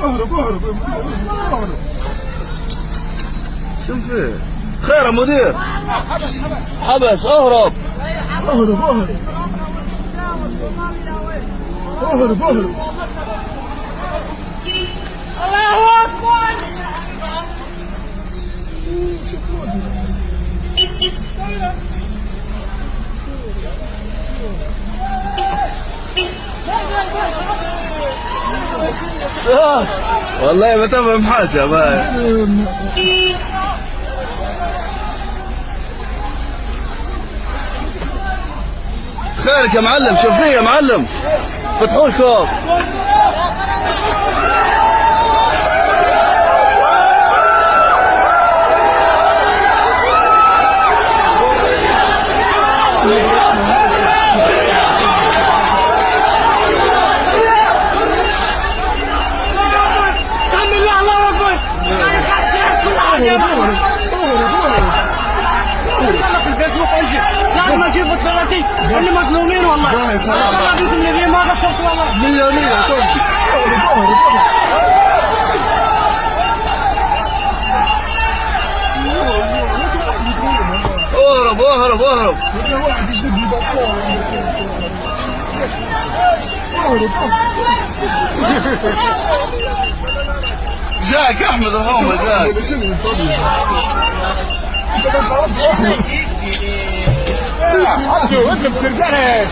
اهرب اهرب اهرب. شو فيه؟ خير يا مدير. حبس. اهرب اهرب اهرب اهرب اهرب. الله اكبر. والله ما تفهم حاجة باي. خيرك يا معلم؟ شوف فيه يا معلم. فتحوا الكوب. لازم اجيب الثلاثين اللي مظلومين والله. الله بكم اللي ما قصرت والله. 100 طب. اهرب اهرب اهرب. واحد يشد لي بصار. اهرب. جاك احمد الحومه جاك. انت مش عارف اطلب في الجرح.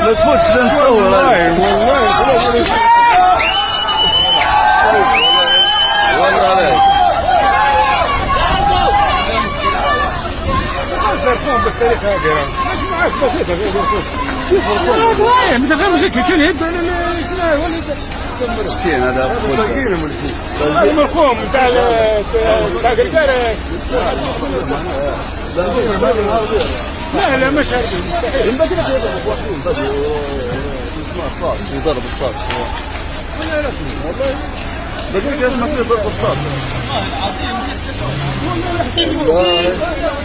ما تفوتش نتصور. والله والله عليك. بالتاريخ هذا مجموعات بسيطة مثل غير مشكل كان يد مسكين هذا المرحوم بتاع الجرجارة. لا لا مش هربي مستحيل. ينبغي لك رصاص في ضرب رصاص. ولا رسمي والله بقول لك لازم في ضرب رصاص. والله